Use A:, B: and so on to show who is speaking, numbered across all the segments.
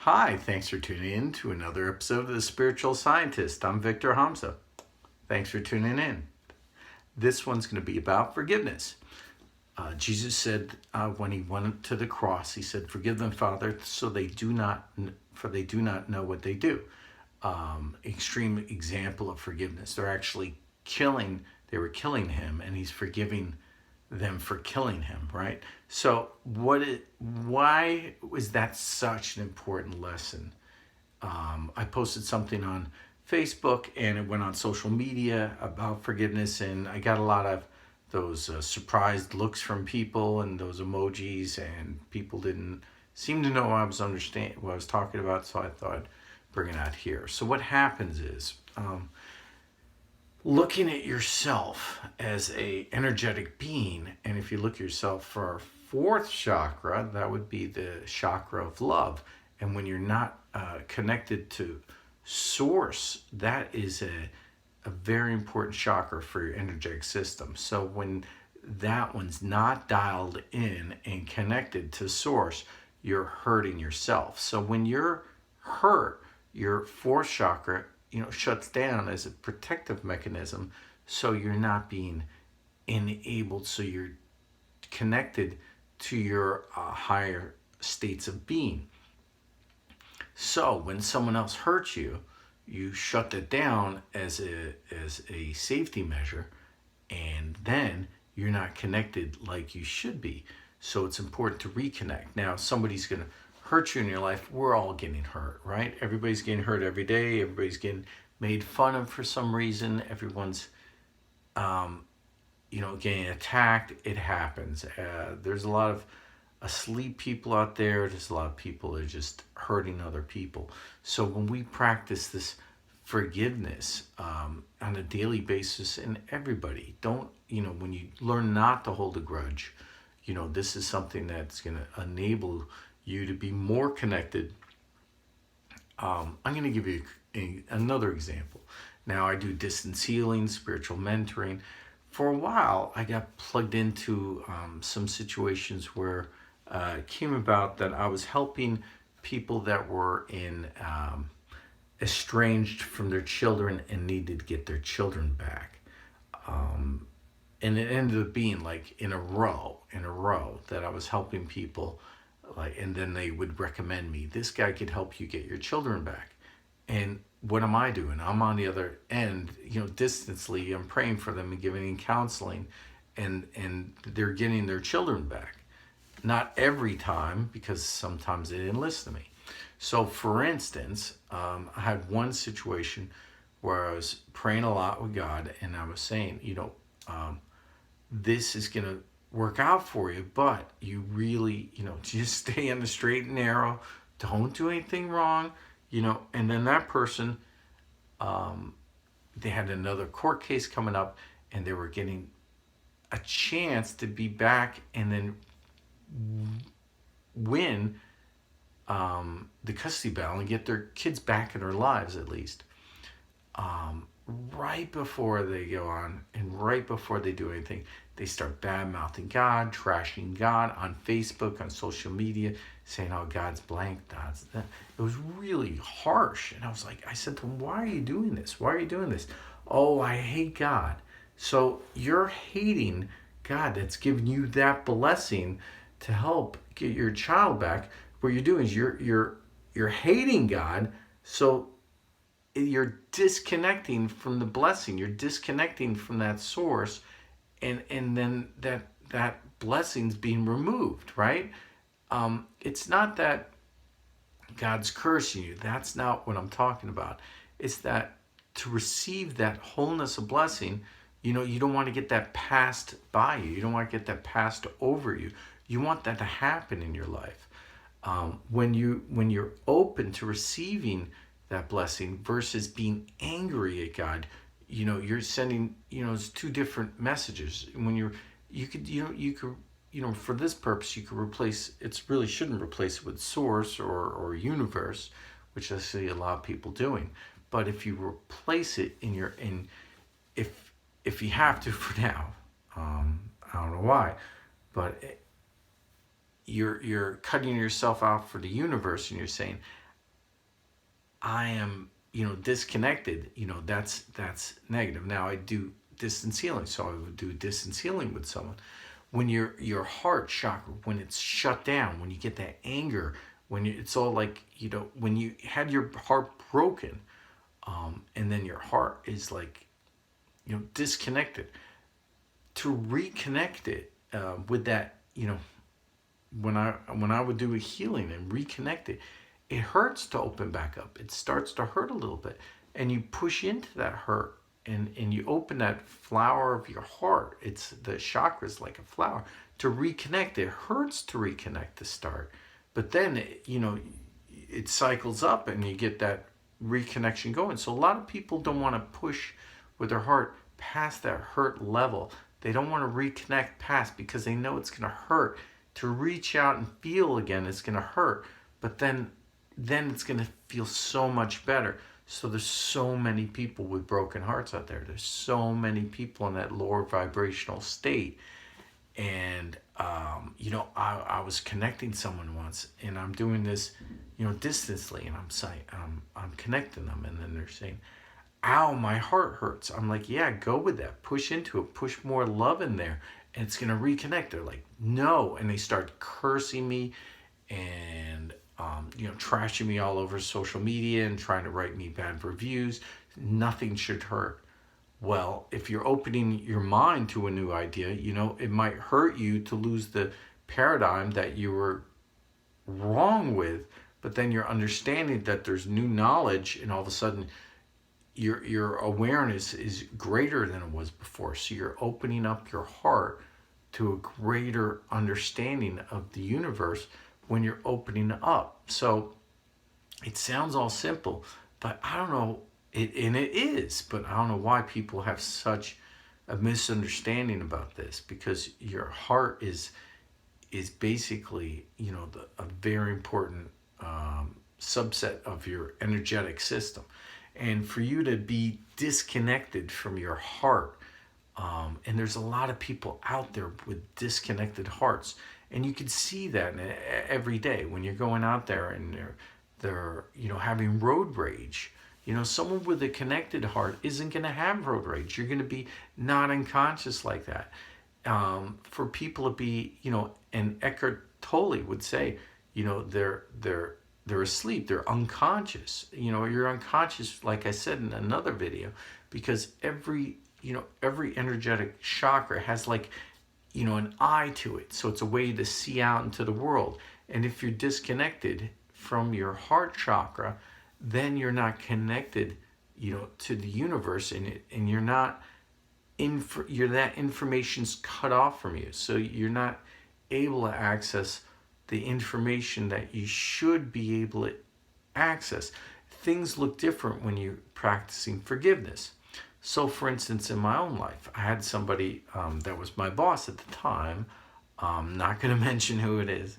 A: Hi, thanks for tuning in to another episode of The Spiritual Scientist. I'm Victor Hamza. Thanks for tuning in. This one's going to be about forgiveness. Jesus said when he went to the cross, he said, "Forgive them, Father, for they do not know what they do." Extreme example of forgiveness. They're actually they were killing him, and he's forgiving them for killing him, right? So why was that such an important lesson? I posted something on Facebook and it went on social media about forgiveness, and I got a lot of those surprised looks from people and those emojis, and people didn't seem to know what I was talking about, so I thought I'd bring it out here. So what happens is looking at yourself as a energetic being, and if you look at yourself for our fourth chakra, that would be the chakra of love. And when you're not connected to source, that is a very important chakra for your energetic system. So when that one's not dialed in and connected to source, you're hurting yourself. So when you're hurt, your fourth chakra shuts down as a protective mechanism, so you're not being enabled, so you're connected to your higher states of being. So when someone else hurts you, you shut it down as a safety measure, and then you're not connected like you should be. So it's important to reconnect. Now, somebody's going to hurt you in your life. We're all getting hurt, right? Everybody's getting hurt every day. Everybody's getting made fun of for some reason. Everyone's getting attacked. It happens. There's a lot of asleep people out there. There's a lot of people that are just hurting other people. So when we practice this forgiveness on a daily basis, and everybody when you learn not to hold a grudge, this is something that's going to enable you to be more connected. I'm going to give you another example. Now, I do distance healing, spiritual mentoring. For a while, I got plugged into some situations where it came about that I was helping people that were estranged from their children and needed to get their children back. And it ended up being like in a row that I was helping people, and then they would recommend me. This guy could help you get your children back. And what am I doing? I'm on the other end, distantly. I'm praying for them and giving them counseling, and they're getting their children back. Not every time, because sometimes they didn't listen to me. So, for instance, I had one situation where I was praying a lot with God, and I was saying, this is going to work out for you, but you really, just stay on the straight and narrow. Don't do anything wrong, And then that person, they had another court case coming up, and they were getting a chance to be back and then win the custody battle and get their kids back in their lives, at least. Right before they go on and right before they do anything, they start bad-mouthing God, trashing God on Facebook, on social media, saying, "Oh, God's blank, God's that." It was really harsh. And I said to them, "Why are you doing this? Why are you doing this?" "Oh, I hate God." So you're hating God that's giving you that blessing to help get your child back. What you're doing is you're hating God, so you're disconnecting from the blessing. You're disconnecting from that source, and then that blessing's being removed, right? It's not that God's cursing you. That's not what I'm talking about. It's that to receive that wholeness of blessing, you don't want to get that passed by you. You don't want to get that passed over you. You want that to happen in your life. When you're open to receiving that blessing versus being angry at God, you're sending, it's two different messages. When you could for this purpose, you could replace, it really shouldn't replace it with source or universe, which I see a lot of people doing. But if you replace it if you have to for now, I don't know why, but you're cutting yourself out for the universe, and you're saying, I am, disconnected, that's negative. Now I do distance healing, so I would do distance healing with someone. When your heart chakra, when it's shut down, when you get that anger, it's all like, when you had your heart broken, and then your heart is like, disconnected. To reconnect it, with that, when I would do a healing and reconnect it, it hurts to open back up. It starts to hurt a little bit, and you push into that hurt, and you open that flower of your heart. It's the chakras like a flower. To reconnect, it hurts to reconnect to start, but then it cycles up, and you get that reconnection going. So a lot of people don't want to push with their heart past that hurt level. They don't want to reconnect past, because they know it's going to hurt. To reach out and feel again, it's going to hurt, but then it's going to feel so much better. So there's so many people with broken hearts out there. There's so many people in that lower vibrational state. And I was connecting someone once, and I'm doing this, distantly, and I'm saying, I'm connecting them, and then they're saying, ow, my heart hurts. I'm like, yeah, go with that. Push into it. Push more love in there, and it's going to reconnect. They're like, no. And they start cursing me and, trashing me all over social media and trying to write me bad reviews. Nothing should hurt. Well, if you're opening your mind to a new idea, it might hurt you to lose the paradigm that you were wrong with, but then you're understanding that there's new knowledge, and all of a sudden your awareness is greater than it was before. So you're opening up your heart to a greater understanding of the universe when you're opening up. So it sounds all simple, but I don't know, and it is, but I don't know why people have such a misunderstanding about this, because your heart is basically, a very important subset of your energetic system. And for you to be disconnected from your heart, and there's a lot of people out there with disconnected hearts, and you can see that every day when you're going out there, and they're having road rage. Someone with a connected heart isn't going to have road rage. You're going to be not unconscious like that. For people to be, and Eckhart Tolle would say, they're asleep, they're unconscious. You're unconscious, like I said in another video, because every energetic chakra has like, an eye to it. So it's a way to see out into the world. And if you're disconnected from your heart chakra, then you're not connected, to the universe, and you're not that information's cut off from you. So you're not able to access the information that you should be able to access. Things look different when you're practicing forgiveness. So for instance, in my own life, I had somebody that was my boss at the time. I'm not going to mention who it is.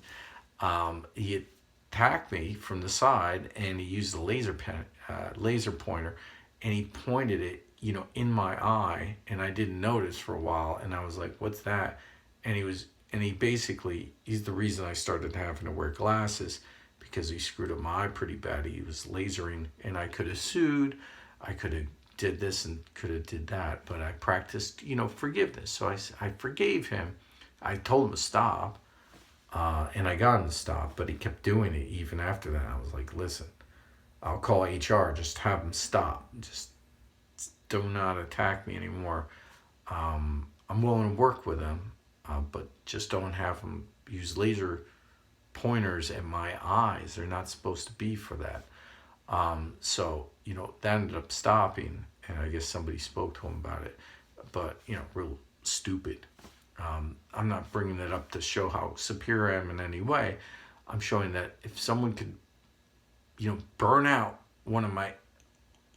A: He attacked me from the side, and he used a laser pointer, and he pointed it, in my eye, and I didn't notice for a while, and I was like, what's that? And he's the reason I started having to wear glasses, because he screwed up my eye pretty bad. He was lasering, and I could have sued, I could have did this and could have did that, but I practiced, forgiveness. So I forgave him. I told him to stop, and I got him to stop, but he kept doing it even after that. I was like, listen, I'll call HR, just have him stop. Just do not attack me anymore. I'm willing to work with him, but just don't have him use laser pointers at my eyes. They're not supposed to be for that. So, that ended up stopping, and I guess somebody spoke to him about it, but, real stupid. I'm not bringing it up to show how superior I am in any way. I'm showing that if someone could, burn out one of my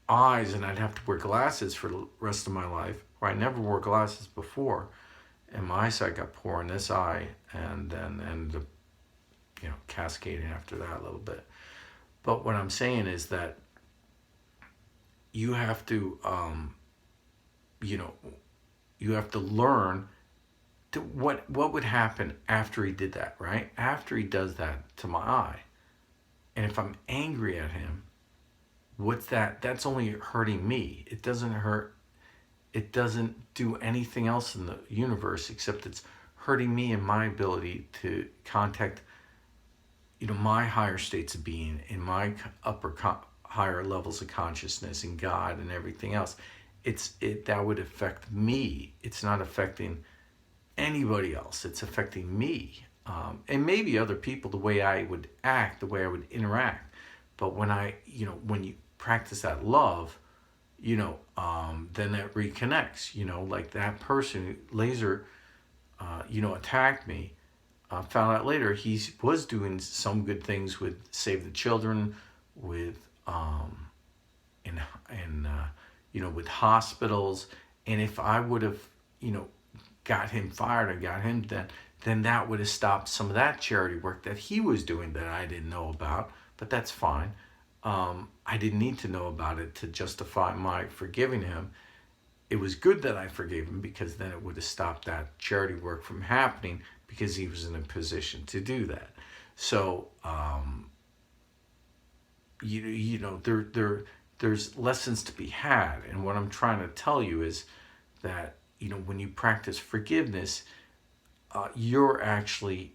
A: eyes, and I'd have to wear glasses for the rest of my life, where I never wore glasses before, and my eyesight got poor in this eye, and then ended up, cascading after that a little bit. But what I'm saying is that you have to, you have to learn to what would happen after he did that, right? After he does that to my eye, and if I'm angry at him, what's that? That's only hurting me. It doesn't do anything else in the universe except it's hurting me and my ability to contact, my higher states of being in my higher levels of consciousness and God and everything else. That would affect me. It's not affecting anybody else. It's affecting me, and maybe other people, the way I would act, the way I would interact. But when you practice that love, then that reconnects. Like that person who attacked me. Found out later he was doing some good things with Save the Children, with with hospitals. And if I would have, got him fired or got him then that would have stopped some of that charity work that he was doing that I didn't know about. But that's fine. I didn't need to know about it to justify my forgiving him. It was good that I forgave him because then it would have stopped that charity work from happening because he was in a position to do that. So, there's lessons to be had. And what I'm trying to tell you is that, when you practice forgiveness, you're actually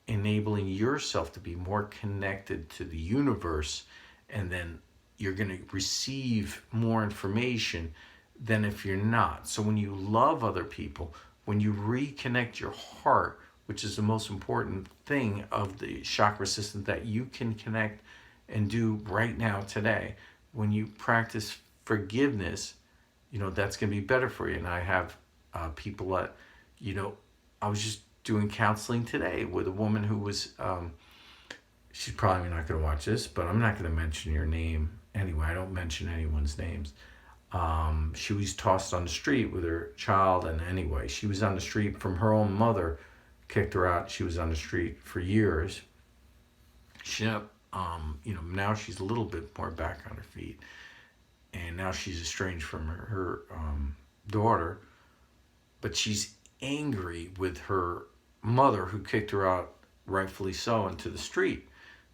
A: enabling yourself to be more connected to the universe, and then you're going to receive more information than if you're not. So when you love other people, when you reconnect your heart, which is the most important thing of the chakra system that you can connect and do right now today, when you practice forgiveness, that's going to be better for you. And I have people that, I was just doing counseling today with a woman who was, she's probably not going to watch this, but I'm not going to mention your name. Anyway, I don't mention anyone's names. She was tossed on the street with her child, and anyway, she was on the street from her own mother, kicked her out. She was on the street for years. She, now she's a little bit more back on her feet, and now she's estranged from her daughter, but she's angry with her mother who kicked her out, rightfully so, into the street.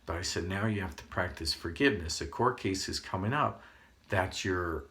A: But I said, now you have to practice forgiveness. A court case is coming up. That's your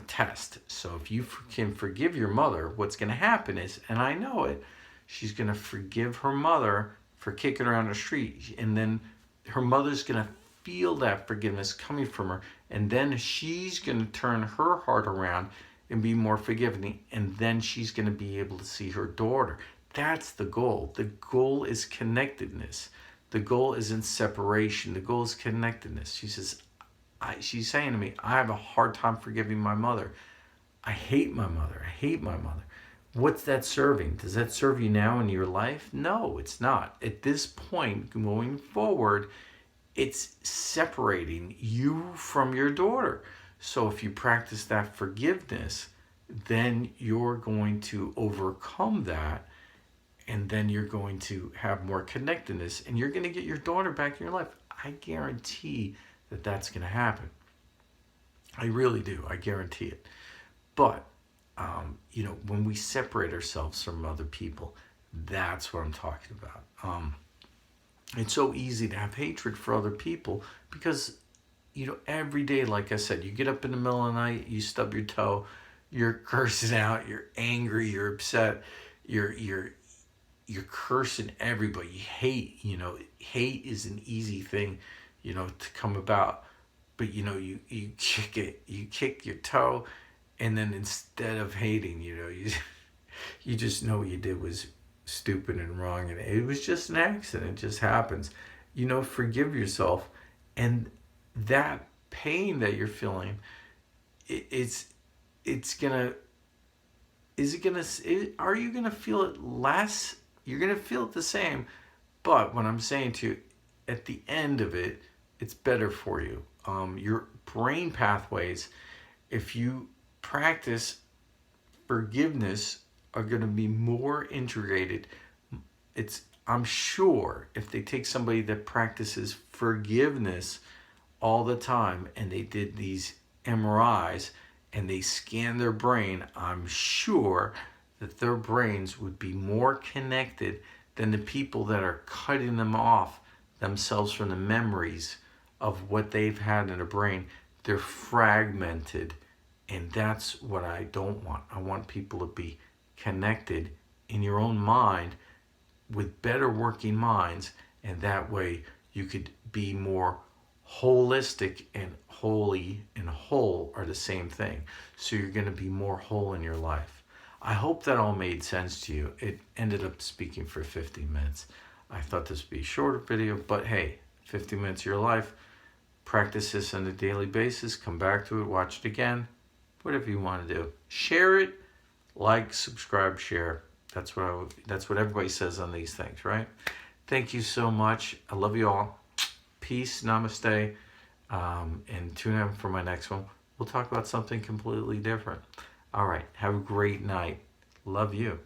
A: test. So if you can forgive your mother, what's going to happen is, and I know it, she's going to forgive her mother for kicking her on the street. And then her mother's going to feel that forgiveness coming from her. And then she's going to turn her heart around and be more forgiving. And then she's going to be able to see her daughter. That's the goal. The goal is connectedness. The goal isn't separation. The goal is connectedness. She's saying to me, I have a hard time forgiving my mother. I hate my mother. I hate my mother. What's that serving? Does that serve you now in your life? No, it's not. At this point, going forward, it's separating you from your daughter. So if you practice that forgiveness, then you're going to overcome that, and then you're going to have more connectedness, and you're going to get your daughter back in your life. I guarantee that that's going to happen. I really do. I guarantee it. But, when we separate ourselves from other people, that's what I'm talking about. It's so easy to have hatred for other people because, every day, like I said, you get up in the middle of the night, you stub your toe, you're cursing out, you're angry, you're upset, you're cursing everybody. You hate, hate is an easy thing, to come about. But, you kick it, you kick your toe, and then instead of hating, you just know what you did was stupid and wrong, and it was just an accident. It just happens. Forgive yourself, and that pain that you're feeling, are you gonna feel it less? You're gonna feel it the same, but what I'm saying to you, at the end of it, it's better for you. Your brain pathways, if you practice forgiveness, are going to be more integrated. I'm sure if they take somebody that practices forgiveness all the time and they did these MRIs and they scan their brain, I'm sure that their brains would be more connected than the people that are cutting them off themselves from the memories of what they've had in their brain. They're fragmented, and that's what I don't want. I want people to be connected in your own mind with better working minds, and that way you could be more holistic, and holy and whole are the same thing. So you're going to be more whole in your life. I hope that all made sense to you. It ended up speaking for 50 minutes. I thought this would be a shorter video, but hey, 50 minutes of your life. Practice this on a daily basis. Come back to it, watch it again, whatever you want to do. Share it, like, subscribe, share. That's what everybody says on these things, right? Thank you so much. I love you all. Peace, namaste, and tune in for my next one. We'll talk about something completely different. All right, have a great night. Love you.